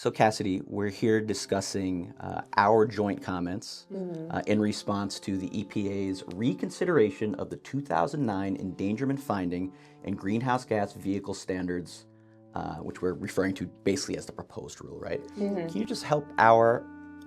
So Cassidy, we're here discussing our joint comments in response to the EPA's reconsideration of the 2009 Endangerment Finding and Greenhouse Gas Vehicle Standards, which we're referring to basically as the proposed rule, right? Can you just help our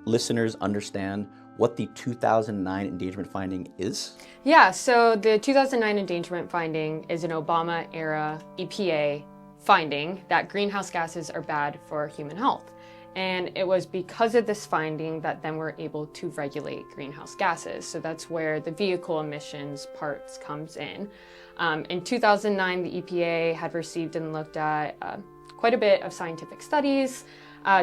listeners understand what the 2009 Endangerment Finding is? Yeah, so the 2009 Endangerment Finding is an Obama-era EPA finding that greenhouse gases are bad for human health. And it was because of this finding that then we're able to regulate greenhouse gases. So that's where the vehicle emissions parts comes in. In 2009, the EPA had received and looked at quite a bit of scientific studies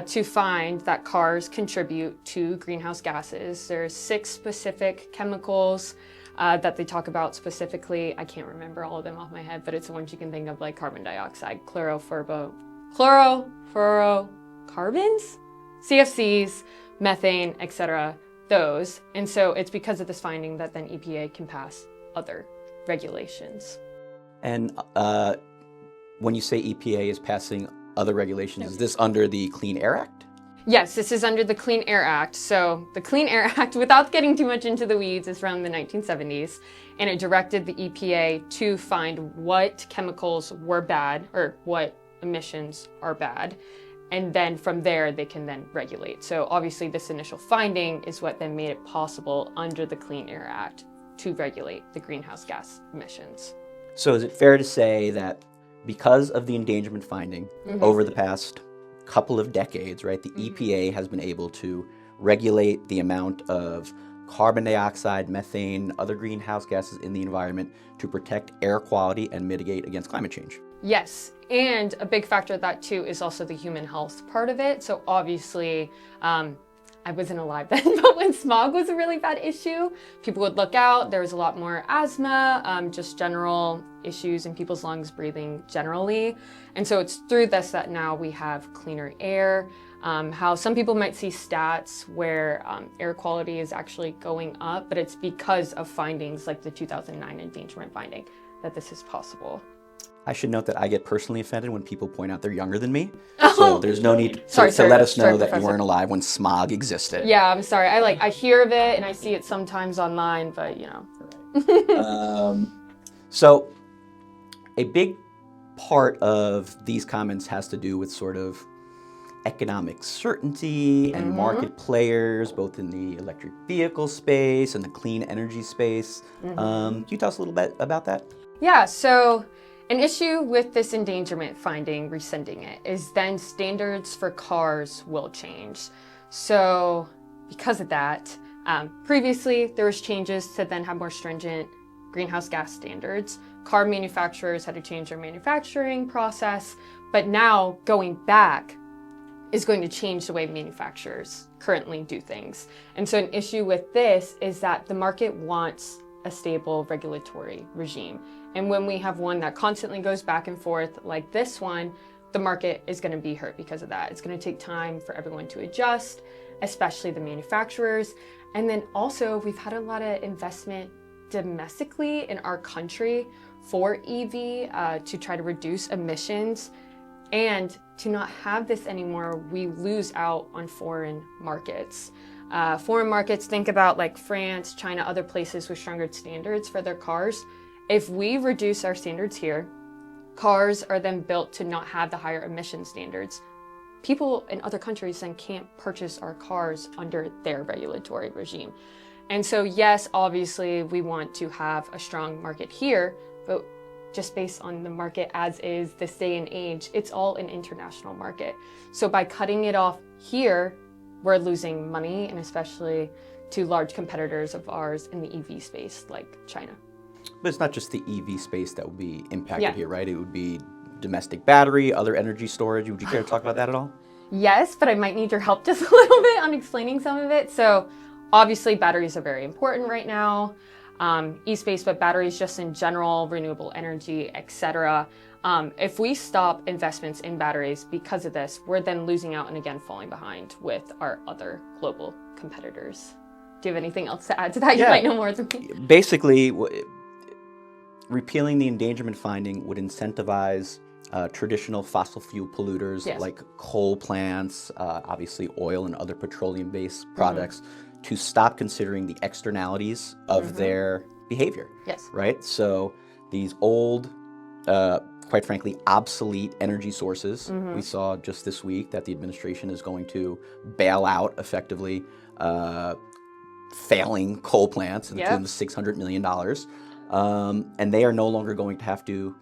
to find that cars contribute to greenhouse gases. There's 6 specific chemicals that they talk about specifically. I can't remember all of them off my head, but it's the ones you can think of, like carbon dioxide, chlorofluorocarbons, CFCs, methane, etc. Those. And so it's because of this finding that then EPA can pass other regulations. And when you say EPA is passing other regulations, is this under the Clean Air Act? Yes, this is under the Clean Air Act. So the Clean Air Act, without getting too much into the weeds, is from the 1970s, and it directed the EPA to find what chemicals were bad or what emissions are bad. And then from there, they can then regulate. So obviously this initial finding is what then made it possible under the Clean Air Act to regulate the greenhouse gas emissions. So is it fair to say that because of the endangerment finding over the past couple of decades, right, the EPA has been able to regulate the amount of carbon dioxide, methane, other greenhouse gases in the environment to protect air quality and mitigate against climate change? Yes, and a big factor of that too is also the human health part of it. So obviously, I wasn't alive then, but when smog was a really bad issue, people would look out. There was a lot more asthma, just general issues in people's lungs, breathing generally. And so it's through this that now we have cleaner air, how some people might see stats where air quality is actually going up, but it's because of findings like the 2009 endangerment finding that this is possible. I should note that I get personally offended when people point out they're younger than me. So there's no need to let us know that you weren't alive when smog existed. Yeah, I'm sorry. I hear of it and I see it sometimes online, but you know. So a big part of these comments has to do with sort of economic certainty and market players, both in the electric vehicle space and the clean energy space. Can you tell us a little bit about that? Yeah, so an issue with this endangerment finding, rescinding it, is then standards for cars will change. So because of that, previously there was changes to then have more stringent greenhouse gas standards. Car manufacturers had to change their manufacturing process, but now going back is going to change the way manufacturers currently do things. And so an issue with this is that the market wants a stable regulatory regime. And when we have one that constantly goes back and forth like this one, the market is going to be hurt because of that. It's going to take time for everyone to adjust, especially the manufacturers. And then also we've had a lot of investment domestically in our country for EV to try to reduce emissions. And to not have this anymore, we lose out on foreign markets. Foreign markets, think about like France, China, other places with stronger standards for their cars. If we reduce our standards here, cars are then built to not have the higher emission standards. People in other countries then can't purchase our cars under their regulatory regime. And so yes, obviously we want to have a strong market here, but just based on the market as is this day and age, it's all an international market. So by cutting it off here, we're losing money, and especially to large competitors of ours in the EV space like China. But it's not just the EV space that would be impacted here, right? It would be domestic battery, other energy storage. Would you care to talk about that at all? Yes, but I might need your help just a little bit on explaining some of it. So obviously batteries are very important right now. E-space, but batteries just in general, renewable energy, etc. If we stop investments in batteries because of this, we're then losing out and again falling behind with our other global competitors. Do you have anything else to add to that? You might know more than me. Basically, repealing the endangerment finding would incentivize traditional fossil fuel polluters Yes. like coal plants, obviously oil and other petroleum-based products, to stop considering the externalities of their behavior. Yes. Right? So these old, quite frankly, obsolete energy sources, we saw just this week that the administration is going to bail out effectively failing coal plants to the tune of $600 million. And they are no longer going to have to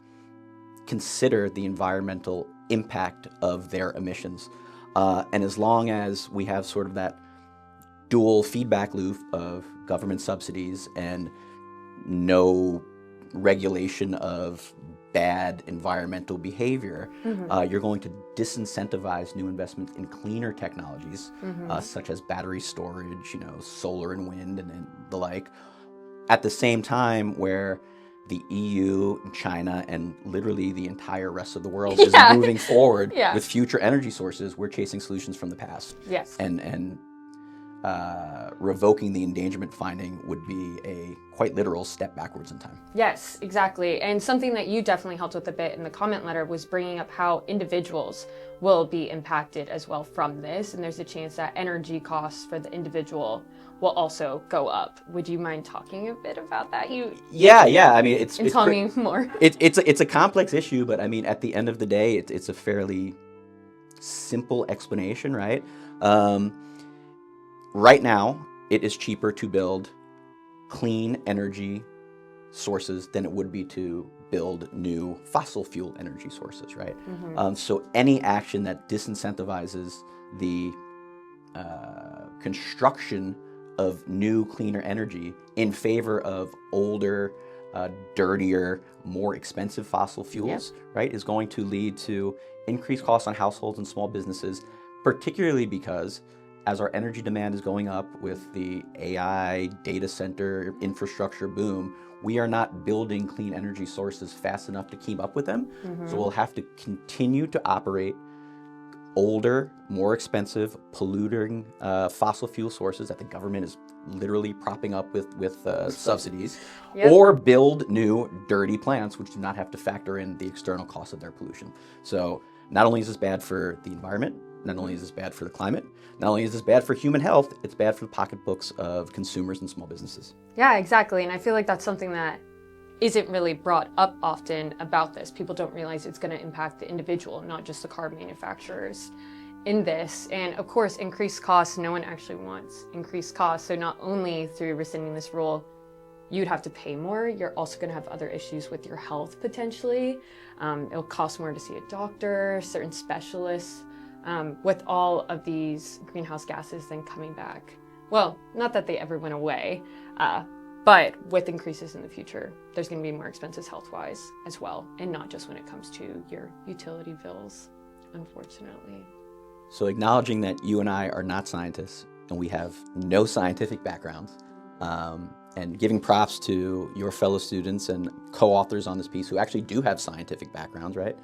consider the environmental impact of their emissions. And as long as we have sort of that dual feedback loop of government subsidies and no regulation of bad environmental behavior, you're going to disincentivize new investments in cleaner technologies, such as battery storage, solar and wind and the like, at the same time where the EU, China, and literally the entire rest of the world is moving forward with future energy sources. We're chasing solutions from the past. Yes. And revoking the endangerment finding would be a quite literal step backwards in time. Yes, exactly. And something that you definitely helped with a bit in the comment letter was bringing up how individuals will be impacted as well from this. And there's a chance that energy costs for the individual will also go up. Would you mind talking a bit about that? Yeah. I mean, it's tell me more. It's a complex issue, but I mean, at the end of the day, it's a fairly simple explanation, right? Right now, it is cheaper to build clean energy sources than it would be to build new fossil fuel energy sources, right? So any action that disincentivizes the construction of new, cleaner energy in favor of older, dirtier, more expensive fossil fuels, right, is going to lead to increased costs on households and small businesses, particularly because as our energy demand is going up with the AI data center infrastructure boom, we are not building clean energy sources fast enough to keep up with them. So we'll have to continue to operate older, more expensive, polluting fossil fuel sources that the government is literally propping up with subsidies, or build new dirty plants which do not have to factor in the external costs of their pollution. So not only is this bad for the environment, not only is this bad for the climate, not only is this bad for human health, it's bad for the pocketbooks of consumers and small businesses. Yeah, exactly. And I feel like that's something that isn't really brought up often about this. People don't realize it's going to impact the individual, not just the car manufacturers in this. And of course, increased costs, no one actually wants increased costs. So not only through rescinding this rule, you'd have to pay more, you're also going to have other issues with your health potentially. It'll cost more to see a doctor, certain specialists, with all of these greenhouse gases then coming back. Well, not that they ever went away, but with increases in the future, there's going to be more expenses health-wise as well, and not just when it comes to your utility bills, unfortunately. So acknowledging that you and I are not scientists and we have no scientific backgrounds, and giving props to your fellow students and co-authors on this piece who actually do have scientific backgrounds, right?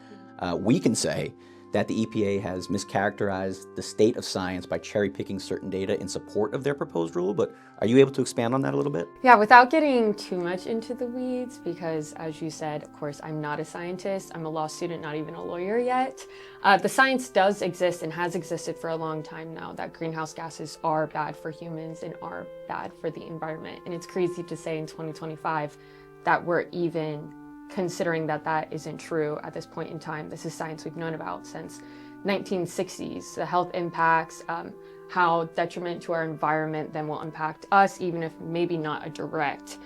We can say that the EPA has mischaracterized the state of science by cherry-picking certain data in support of their proposed rule, but are you able to expand on that a little bit? Yeah, without getting too much into the weeds, because as you said, of course, I'm not a scientist. I'm a law student, not even a lawyer yet. The science does exist and has existed for a long time now that greenhouse gases are bad for humans and are bad for the environment. And it's crazy to say in 2025 that we're even considering that that isn't true at this point in time. This is science we've known about since 1960s. The health impacts, how detriment to our environment then will impact us, even if maybe not a direct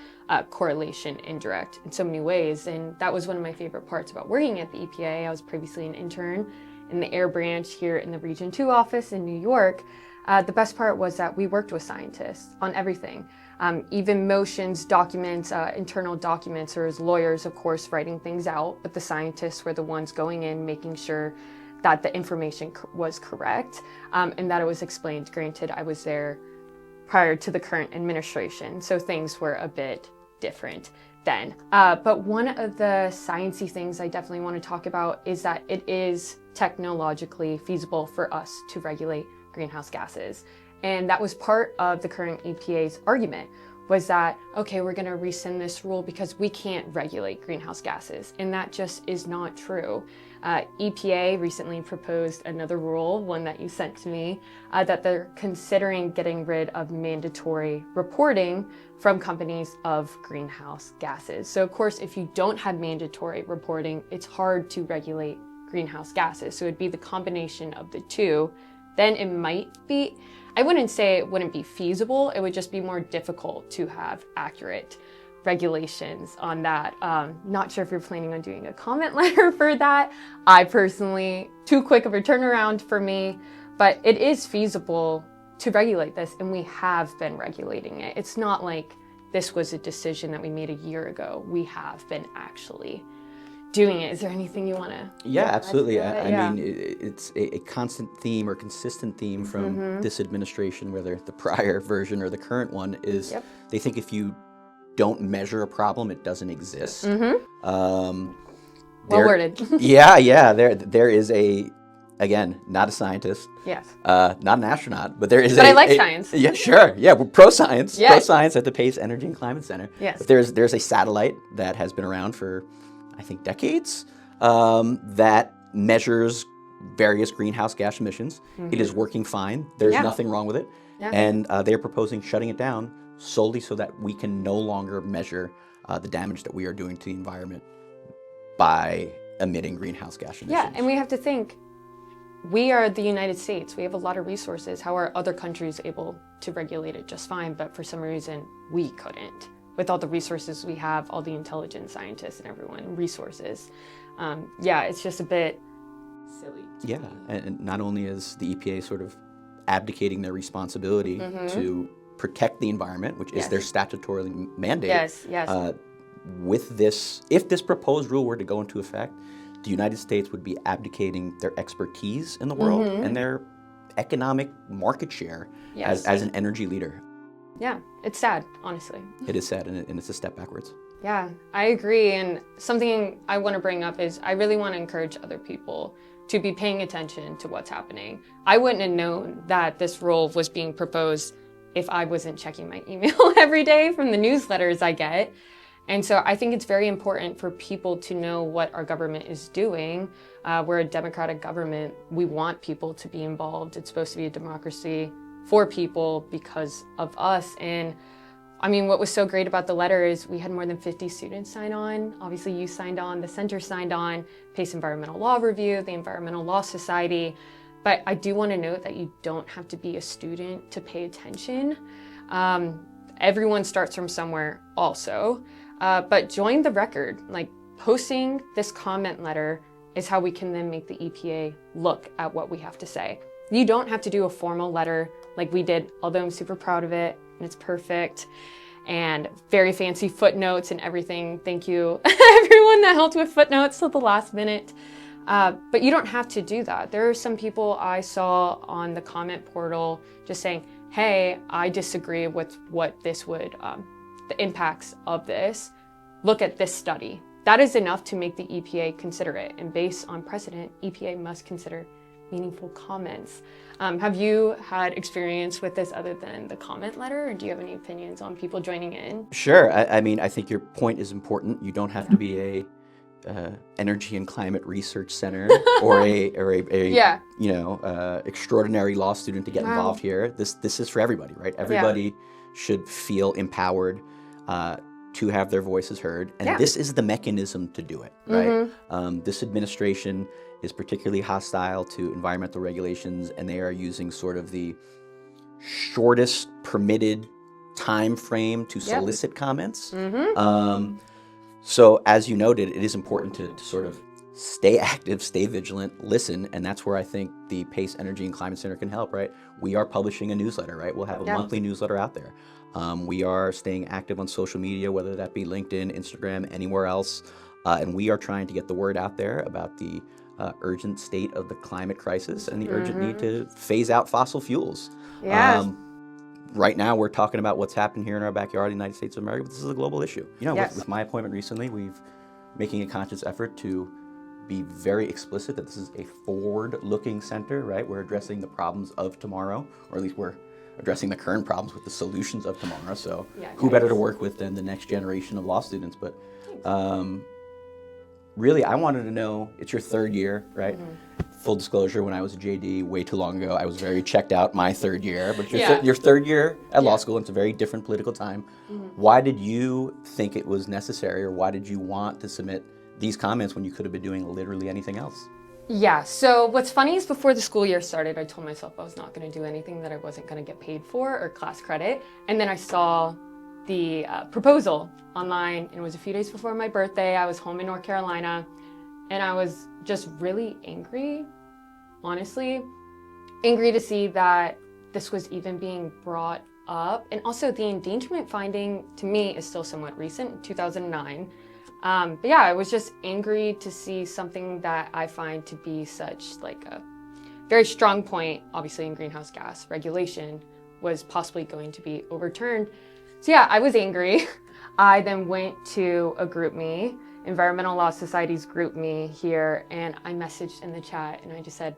correlation, indirect in so many ways. And that was one of my favorite parts about working at the EPA. I was previously an intern in the air branch here in the Region 2 office in New York. The best part was that we worked with scientists on everything. Even motions, documents, internal documents, or as lawyers, of course, writing things out, but the scientists were the ones going in, making sure that the information was correct, and that it was explained. Granted, I was there prior to the current administration, so things were a bit different then. But one of the sciencey things I definitely want to talk about is that it is technologically feasible for us to regulate greenhouse gases. And that was part of the current EPA's argument, was that, okay, we're going to rescind this rule because we can't regulate greenhouse gases. And that just is not true. EPA recently proposed another rule, one that you sent to me, that they're considering getting rid of mandatory reporting from companies of greenhouse gases. So of course, if you don't have mandatory reporting, it's hard to regulate greenhouse gases. So it'd be the combination of the two. Then it might be, I wouldn't say it wouldn't be feasible, it would just be more difficult to have accurate regulations on that. Not sure if you're planning on doing a comment letter for that. I personally, too quick of a turnaround for me, but it is feasible to regulate this, and we have been regulating it. It's not like this was a decision that we made a year ago. We have been actually doing it. Is there anything you want to? Yeah, absolutely. I mean, it's a constant theme or consistent theme from this administration, whether the prior version or the current one, is they think if you don't measure a problem, it doesn't exist. Well worded. yeah. There is again, not a scientist. Yes. Not an astronaut, but there is But I like science. Yeah, sure. Yeah, we're pro-science. Yes. Pro-science at the PECC Energy and Climate Center. Yes. But there's a satellite that has been around for, I think, decades, that measures various greenhouse gas emissions. It is working fine. There's nothing wrong with it. Yeah. And they're proposing shutting it down solely so that we can no longer measure the damage that we are doing to the environment by emitting greenhouse gas emissions. Yeah, and we have to think, we are the United States. We have a lot of resources. How are other countries able to regulate it just fine, but for some reason we couldn't? With all the resources we have, all the intelligent scientists and everyone, resources. It's just a bit silly. Yeah, and not only is the EPA sort of abdicating their responsibility to protect the environment, which is their statutory mandate. Yes. With this, if this proposed rule were to go into effect, the United States would be abdicating their expertise in the world and their economic market share as an energy leader. Yeah, it's sad, honestly. It is sad, and it's a step backwards. Yeah, I agree. And something I want to bring up is I really want to encourage other people to be paying attention to what's happening. I wouldn't have known that this rule was being proposed if I wasn't checking my email every day from the newsletters I get. And so I think it's very important for people to know what our government is doing. We're a democratic government. We want people to be involved. It's supposed to be a democracy for people because of us. And I mean, what was so great about the letter is we had more than 50 students sign on. Obviously, you signed on, the center signed on, PACE Environmental Law Review, the Environmental Law Society. But I do want to note that you don't have to be a student to pay attention. Everyone starts from somewhere also. But join the record. Like, posting this comment letter is how we can then make the EPA look at what we have to say. You don't have to do a formal letter like we did, although I'm super proud of it and it's perfect and very fancy footnotes and everything. Thank you everyone that helped with footnotes at the last minute. But you don't have to do that. There are some people I saw on the comment portal just saying, hey, I disagree with what this would, the impacts of this. Look at this study. That is enough to make the EPA consider it. And based on precedent, EPA must consider meaningful comments. Have you had experience with this other than the comment letter, or do you have any opinions on people joining in? Sure. I mean, I think your point is important. You don't have to be a energy and climate research center or a extraordinary law student to get involved here. This is for everybody, right? Everybody should feel empowered to have their voices heard, and this is the mechanism to do it, right? This administration is particularly hostile to environmental regulations, and they are using sort of the shortest permitted time frame to solicit comments. So as you noted, it is important to sort of stay active, stay vigilant, listen, and that's where I think the PACE Energy and Climate Center can help, right? We are publishing a newsletter, right? We'll have a monthly newsletter out there. We are staying active on social media, whether that be LinkedIn, Instagram, anywhere else, and we are trying to get the word out there about the urgent state of the climate crisis and the urgent need to phase out fossil fuels. Right now, we're talking about what's happening here in our backyard in the United States of America, but this is a global issue. You know, with my appointment recently, we've making a conscious effort to be very explicit that this is a forward-looking center, right? We're addressing the problems of tomorrow, or at least we're addressing the current problems with the solutions of tomorrow. So Yeah, who better to work with than the next generation of law students? But really, I wanted to know, it's your third year, right? Full disclosure, when I was a JD way too long ago, I was very checked out my third year. But your third year at law school, it's a very different political time. Why did you think it was necessary, or why did you want to submit these comments when you could have been doing literally anything else? Yeah, so what's funny is before the school year started, I told myself I was not going to do anything that I wasn't going to get paid for or class credit. And then I saw the proposal online, and it was a few days before my birthday. I was home in North Carolina, and I was just really angry, honestly. Angry to see that this was even being brought up. And also the endangerment finding, to me, is still somewhat recent, 2009. But yeah, I was just angry to see something that I find to be such like a very strong point, obviously in greenhouse gas regulation, was possibly going to be overturned. So yeah, I was angry. I then went to a GroupMe, Environmental Law Society's GroupMe here, and I messaged in the chat and I just said,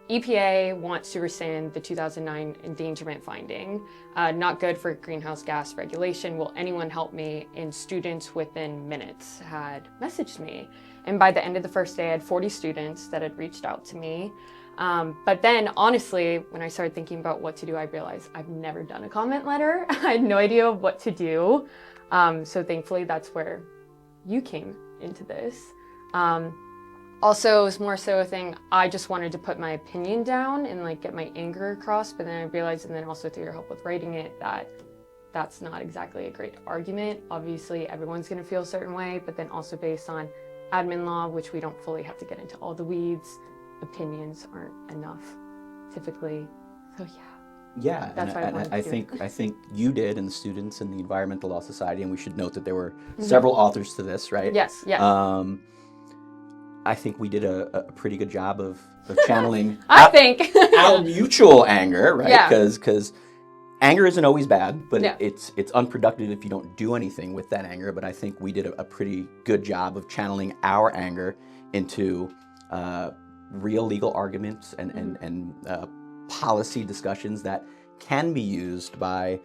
EPA wants to rescind the 2009 endangerment finding. Not good for greenhouse gas regulation. Will anyone help me? And students within minutes had messaged me. And by the end of the first day, I had 40 students that had reached out to me. But then honestly, when I started thinking about what to do, I realized I've never done a comment letter. I had no idea what to do. So thankfully, that's where you came into this. Also, it was more so a thing, I just wanted to put my opinion down and like get my anger across, but then I realized, and then also through your help with writing it, that that's not exactly a great argument. Obviously, everyone's going to feel a certain way, but then also based on admin law, which we don't fully have to get into all the weeds, opinions aren't enough typically. So Yeah, that's and why I think you did, and the students and the Environmental Law Society, and we should note that there were several authors to this, right? Yes. I think we did a pretty good job of channeling I think our mutual anger, right? Yeah. Because anger isn't always bad, but Yeah. it's unproductive if you don't do anything with that anger. But I think we did a pretty good job of channeling our anger into real legal arguments and policy discussions that can be used by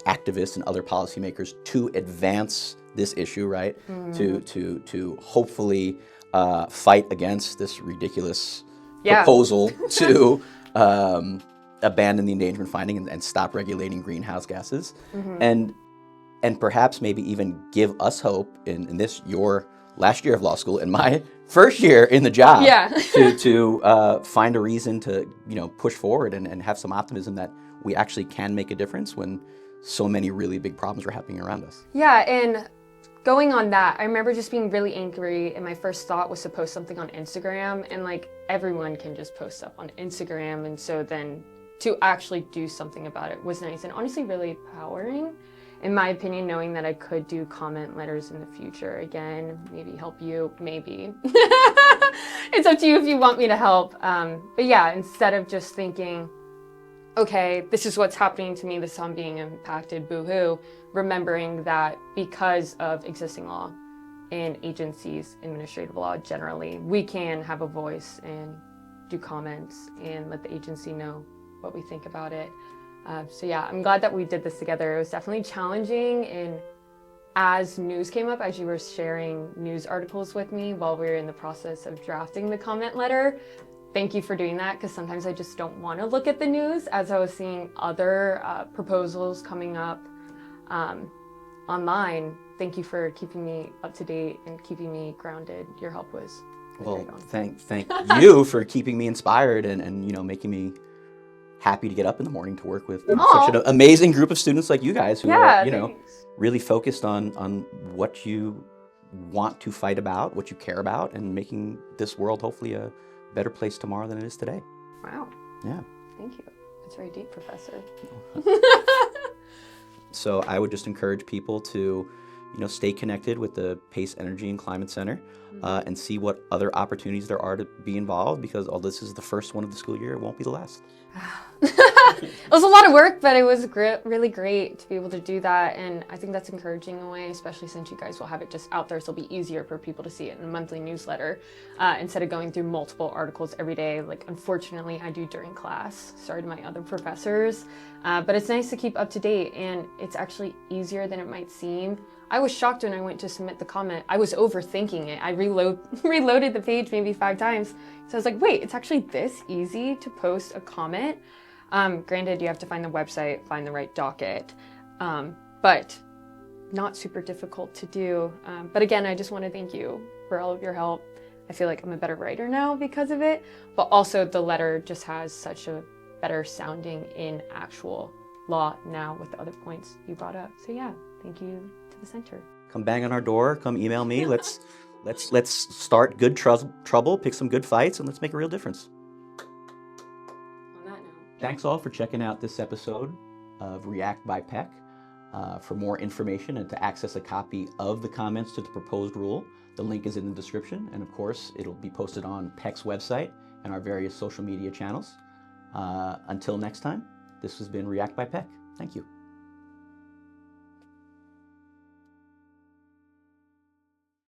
activists and other policymakers to advance this issue, right? To hopefully fight against this ridiculous proposal to abandon the endangerment finding and stop regulating greenhouse gases, and perhaps maybe even give us hope in this, your last year of law school and my first year in the job, to find a reason to push forward and have some optimism that we actually can make a difference when so many really big problems are happening around us. Yeah, and going on that, I remember just being really angry, and my first thought was to post something on Instagram, and like everyone can just post stuff on Instagram, and so then to actually do something about it was nice and honestly really empowering, in my opinion, knowing that I could do comment letters in the future again, maybe help you, maybe. It's up to you if you want me to help. But yeah, instead of just thinking, okay, this is what's happening to me, this is how I'm being impacted, boo-hoo, remembering that because of existing law and agencies, administrative law generally, we can have a voice and do comments and let the agency know what we think about it. So yeah, I'm glad that we did this together. It was definitely challenging, and as news came up, as you were sharing news articles with me while we were in the process of drafting the comment letter, thank you for doing that, because sometimes I just don't want to look at the news, as I was seeing other proposals coming up online. Thank you for keeping me up to date and keeping me grounded. Your help was well, thank you for keeping me inspired and making me happy to get up in the morning to work with such an amazing group of students like you guys who are really focused on what you want to fight about, what you care about, and making this world hopefully a better place tomorrow than it is today. Wow. Yeah. Thank you. That's very deep, Professor. So I would just encourage people to, stay connected with the PACE Energy and Climate Center and see what other opportunities there are to be involved, because although this is the first one of the school year, it won't be the last. It was a lot of work, but it was really great to be able to do that. And I think that's encouraging in a way, especially since you guys will have it just out there. So it'll be easier for people to see it in a monthly newsletter instead of going through multiple articles every day. Like, unfortunately, I do during class. Sorry to my other professors. But it's nice to keep up to date, and it's actually easier than it might seem. I was shocked when I went to submit the comment. I was overthinking it. I reloaded the page maybe 5 times. So I was like, wait, it's actually this easy to post a comment? Granted, you have to find the website, find the right docket, but not super difficult to do. But again, I just want to thank you for all of your help. I feel like I'm a better writer now because of it, but also the letter just has such a better sounding in actual law now with the other points you brought up. So yeah, thank you to the center. Come bang on our door, come email me. Let's start good trouble, pick some good fights, and let's make a real difference. On that note. Thanks all for checking out this episode of React by PECC. For more information and to access a copy of the comments to the proposed rule, the link is in the description, and of course it'll be posted on PECC's website and our various social media channels. Until next time, this has been React by PECC. Thank you.